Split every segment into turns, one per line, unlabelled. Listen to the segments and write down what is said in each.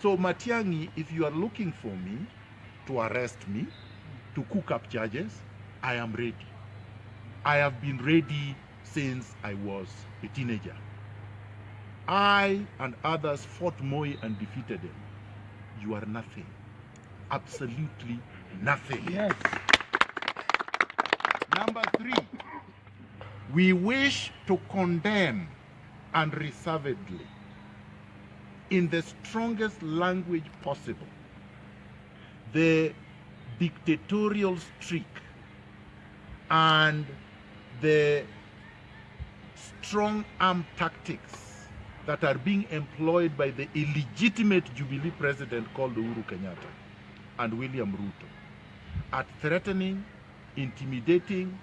So Matiang'i, if you are looking for me to arrest me, to cook up charges, I am ready. I have been ready since I was a teenager. I and others fought Moi and defeated him. You are nothing. Absolutely nothing.
Yes.
Number 3, we wish to condemn unreservedly, in the strongest language possible, the dictatorial streak and the strong arm tactics that are being employed by the illegitimate Jubilee president called Uhuru Kenyatta and William Ruto at threatening, intimidating,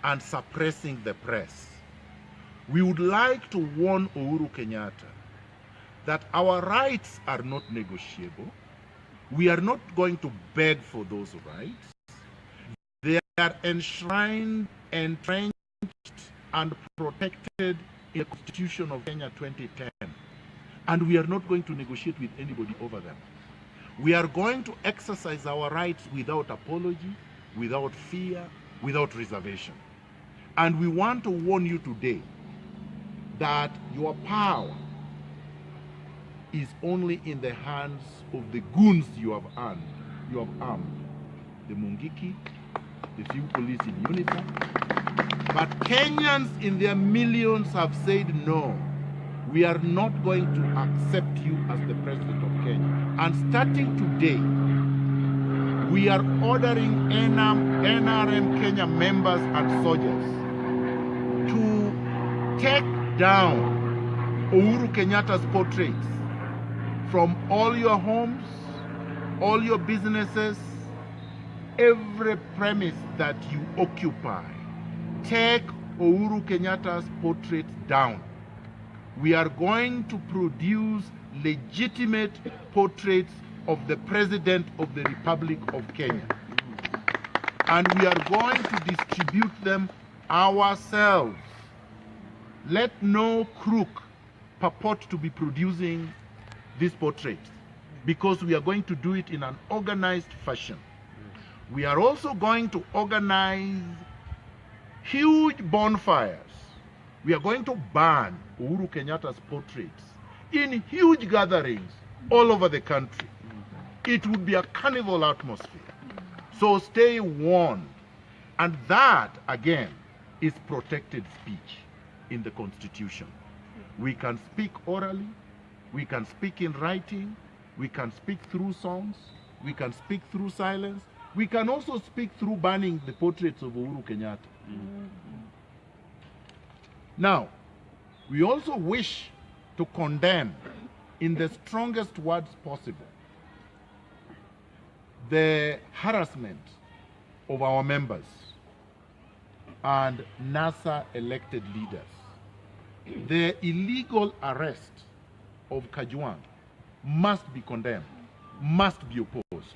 and suppressing the press. We would like to warn Uhuru Kenyatta that our rights are not negotiable. We are not going to beg for those rights. They are enshrined, entrenched, and protected in the Constitution of Kenya 2010. And we are not going to negotiate with anybody over them. We are going to exercise our rights without apology, without fear, without reservation. And we want to warn you today that your power is only in the hands of the goons you have armed. The Mungiki, the few police in uniform. But Kenyans in their millions have said no. We are not going to accept you as the president of Kenya. And starting today, we are ordering NRM Kenya members and soldiers to take down Uhuru Kenyatta's portraits from all your homes, all your businesses, every premise that you occupy. Take Uhuru Kenyatta's portrait down. We are going to produce legitimate portraits of the President of the Republic of Kenya. And we are going to distribute them ourselves. Let no crook purport to be producing this portrait, because we are going to do it in an organized fashion. We are also going to organize huge bonfires. We are going to burn Uhuru Kenyatta's portraits in huge gatherings all over the country. It would be a carnival atmosphere. So stay warned. And that, again, is protected speech in the Constitution. We can speak orally, we can speak in writing, we can speak through songs, we can speak through silence, we can also speak through burning the portraits of Uhuru Kenyatta. Now, we also wish to condemn in the strongest words possible the harassment of our members and NASA elected leaders. The illegal arrest of Kajwang must be condemned, must be opposed.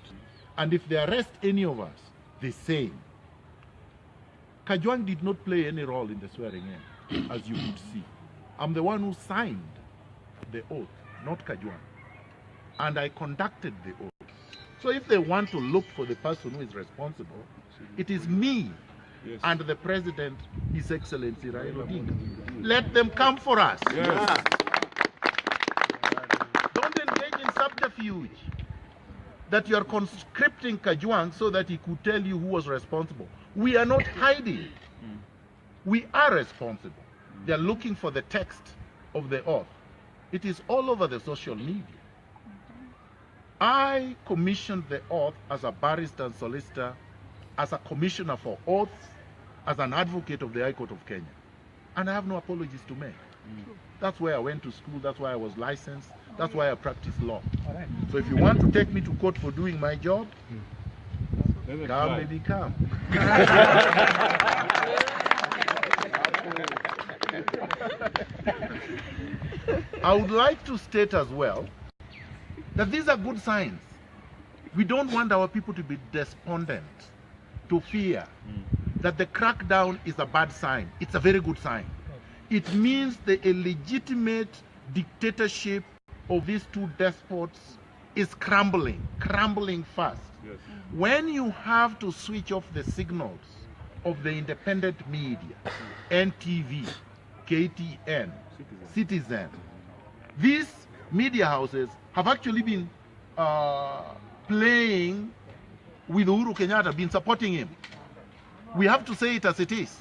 And if they arrest any of us, the same. Kajwang did not play any role in the swearing in, as you could see. I'm the one who signed the oath, not Kajwang. And I conducted the oath. So if they want to look for the person who is responsible, it is me. Yes. And the President, His Excellency Raila Odinga. Let them come for us.
Yes.
Don't engage in subterfuge that you are conscripting Kajwang so that he could tell you who was responsible. We are not hiding. We are responsible. They are looking for the text of the oath. It is all over the social media. I commissioned the oath as a barrister and solicitor, as a commissioner for oaths, as an advocate of the High Court of Kenya. And I have no apologies to make. That's why I went to school, that's why I was licensed, that's why I practice law. Right. So if you want to take me to court for doing my job, come, maybe come. I would like to state as well that these are good signs. We don't want our people to be despondent, to fear that the crackdown is a bad sign. It's a very good sign. It means the illegitimate dictatorship of these two despots is crumbling fast.
Yes.
When you have to switch off the signals of the independent media, NTV, KTN, Citizen, these media houses have actually been playing with Uhuru Kenyatta, been supporting him. We have to say it as it is.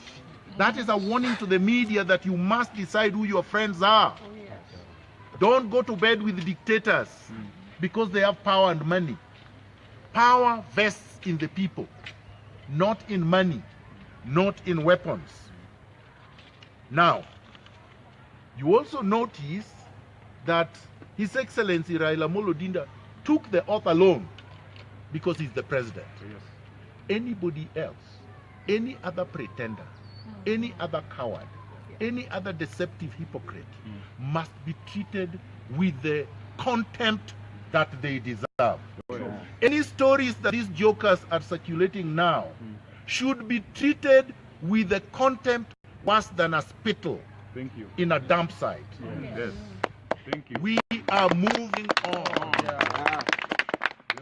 That is a warning to the media that you must decide who your friends are. Don't go to bed with dictators because they have power and money. Power vests in the people, not in money, not in weapons. Now, you also notice that His Excellency Raila Amolo Odinga took the oath alone because he's the president.
Yes.
Anybody else, any other pretender, any other coward, any other deceptive hypocrite must be treated with the contempt that they deserve. Any stories that these jokers are circulating now should be treated with the contempt worse than a spittle.
Thank you.
In a dump site.
Yes. Thank you.
We are moving on.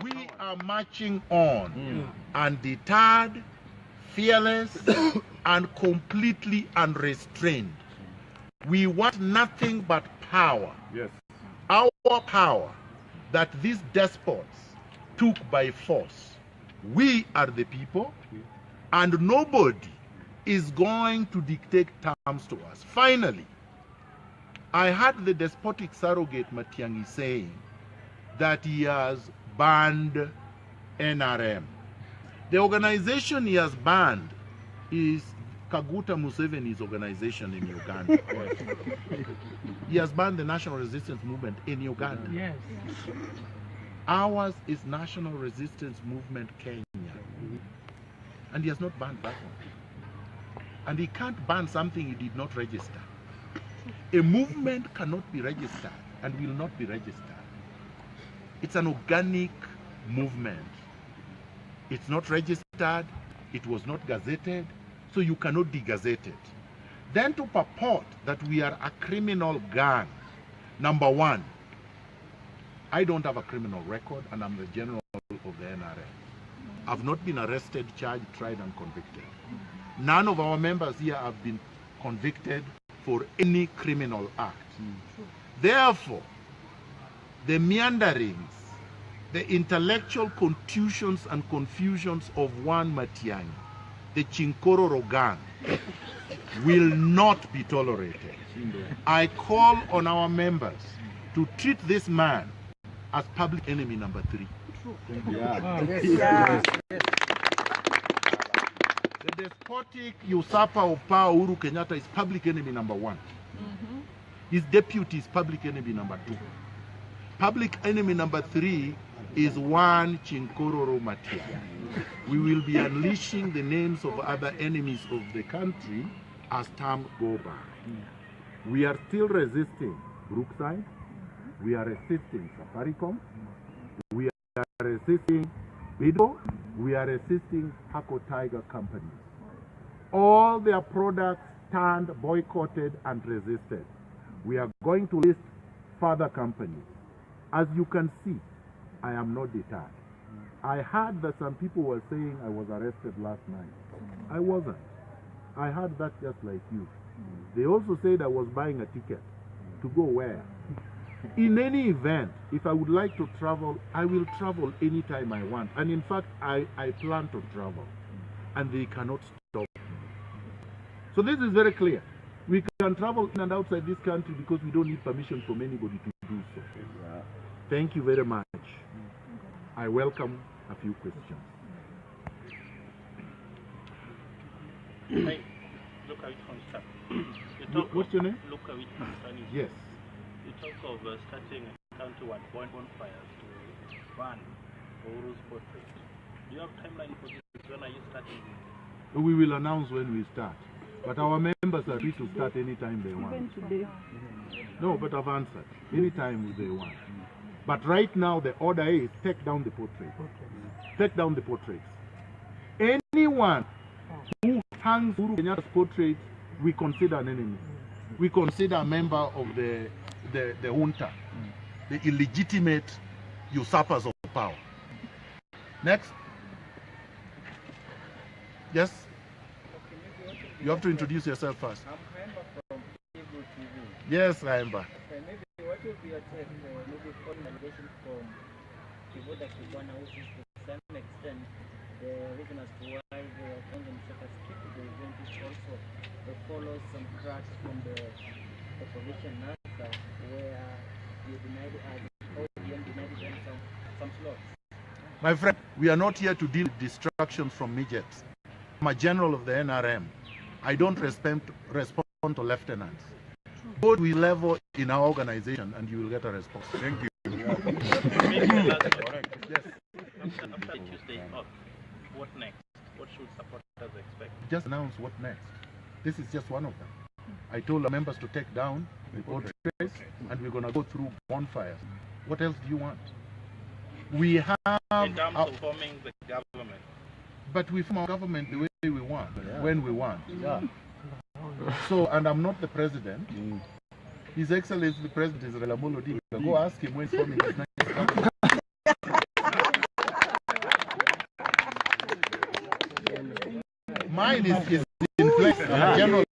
We are marching on, undeterred, fearless, and completely unrestrained. We want nothing but power.
Yes.
Our power that these despots took by force. We are the people, and nobody is going to dictate terms to us. Finally, I heard the despotic surrogate Matiang'i saying that he has banned NRM. The organization he has banned is Kaguta Museveni's organization in Uganda. He has banned the National Resistance Movement in Uganda.
Yes.
Ours is National Resistance Movement Kenya. And he has not banned that one. And he can't ban something he did not register. A movement cannot be registered and will not be registered. It's an organic movement. It's not registered, it was not gazetted, so you cannot de-gazette it. Then to purport that we are a criminal gang, number one, I don't have a criminal record and I'm the general of the NRA. I've not been arrested, charged, tried and convicted. None of our members here have been convicted for any criminal act. Therefore, the meanderings, the intellectual contusions and confusions of one Matiang'i, the Chinkororo gang, will not be tolerated. I call on our members to treat this man as public enemy number 3. The despotic usurper of power, Uhuru Kenyatta, is public enemy number 1. His deputy is public enemy number 2. Public enemy number 3 is one Chinkororo Matiang'i. We will be unleashing the names of other enemies of the country as time go by. We are still resisting Brookside. We are resisting Safaricom. We are resisting Bido. We are resisting Hako Tiger companies. All their products stand boycotted and resisted. We are going to list further companies. As you can see, I am not deterred. I heard that some people were saying I was arrested last night. I wasn't. I heard that just like you. They also said I was buying a ticket to go where? In any event, if I would like to travel, I will travel anytime I want. And in fact, I plan to travel. And they cannot stop me. So this is very clear. We can travel in and outside this country because we don't need permission from anybody to do so. Thank you very much. I welcome a few questions.
Hey, look at it from start.
What's your name?
Look at it from starting.
Yes.
You talk of starting county-wide bonfires to ban Uhuru's portrait. Do you have timeline for this? When are you starting?
We will announce when we start. But our members are free to start anytime they want.
Even today.
No, but I've answered. Anytime they want. But right now the order is take down the portraits. Take down the portraits. Anyone who hangs Uhuru Kenyatta's portrait, we consider an enemy. We consider a member of the junta, the illegitimate usurpers of power. Next. Yes? You have to introduce yourself first.
I'm Raimba from Eagle TV.
Yes, Raimba.
Okay, maybe what will be your take, maybe following allegation from Miguna Miguna, which is to some extent the reason as to why the Kenyan sectors keep the event is also they follow some tracks from the opposition NASA where you denied ODM denied them some slots.
My friend, we are not here to deal with distractions from midgets. I'm a general of the NRM. I don't respond to lieutenants. Go to level in our organization and you will get a response.
Thank you.
Correct.
Yes.
After Tuesday off, what next? What should supporters expect?
Just announce what next. This is just one of them. I told the members to take down the portraits and we're going to go through bonfires. What else do you want? We have...
In terms of forming the government.
But we form our government the way we want, when we want. Yeah. So, and I'm not the president. His Excellency the President is Raila Odinga. Go ask him when he's forming his next government. Mine is in place. I'm general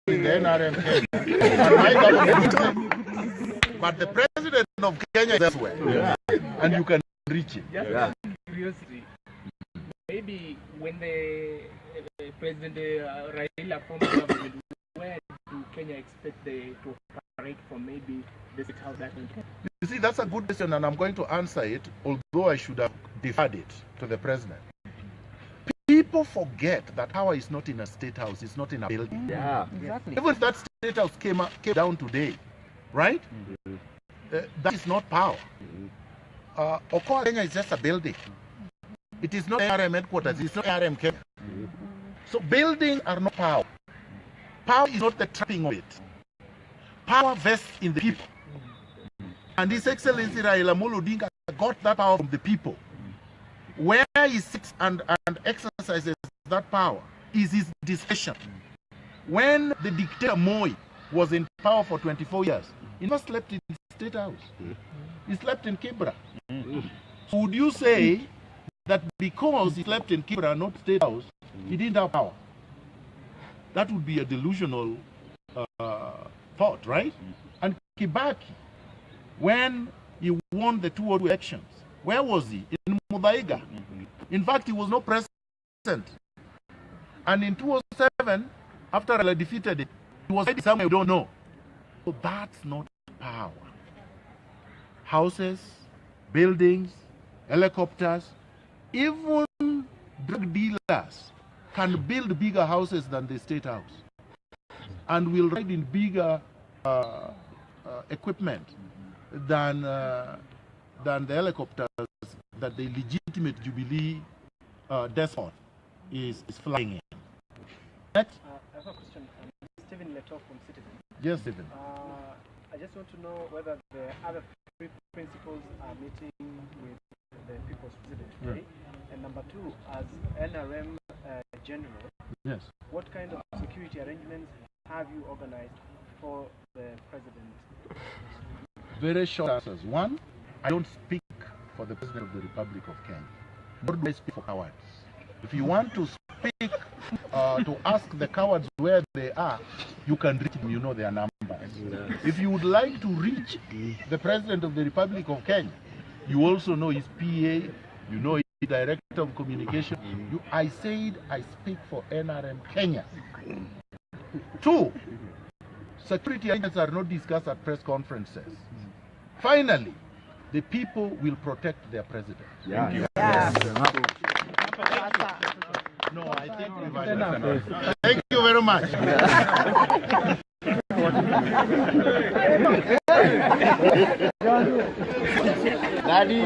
in the NRM Kenya. And my government is but the President of Kenya is elsewhere. And you can reach him.
Curiosity. Maybe when the President Raila formed the government, where do Kenya expect to operate from? Maybe the State House that
You see, that's a good question, and I'm going to answer it, although I should have deferred it to the President. People forget that power is not in a State House, it's not in a building.
Yeah, exactly.
Even if that State House came down today, right? That is not power. Okoa Kenya is just a building. It is not NRM headquarters, it's not NRM Kenya. So buildings are not power. Power is not the trapping of it. Power vests in the people. And His Excellency Raila Odinga got that power from the people. Where he sits and exercises that power is his discretion. When the dictator Moi was in power for 24 years, he never slept in the State House. He slept in Kibra. So would you say that because he slept in Kibra, not State House, he didn't have power? That would be a delusional thought, right? And Kibaki, when he won the 2 elections, where was he? In Mudaiga. In fact, he was not present. And in 2007, after Raila defeated it, he was somewhere we don't know. So that's not power. Houses, buildings, helicopters, even drug dealers can build bigger houses than the State House and will ride in bigger equipment than the helicopters that the legitimate Jubilee despot is flying in. Next.
I have a question. Stephen Leto from Citizen.
Yes, Stephen.
I just want to know whether the other 3 principals are meeting with the people's president today. And number 2, as NRM general,
yes,
what kind of security arrangements have you organized for the president?
Very short answers. 1, I don't speak for the President of the Republic of Kenya. Nor do I speak for cowards. If you want to speak, to ask the cowards where they are, you can reach them, you know their numbers. If you would like to reach the President of the Republic of Kenya, you also know his PA, you know his Director of Communication. I said I speak for NRM Kenya. 2, security agents are not discussed at press conferences. Finally, the people will protect their president. No, I think we've had enough. Thank you very much. Daddy.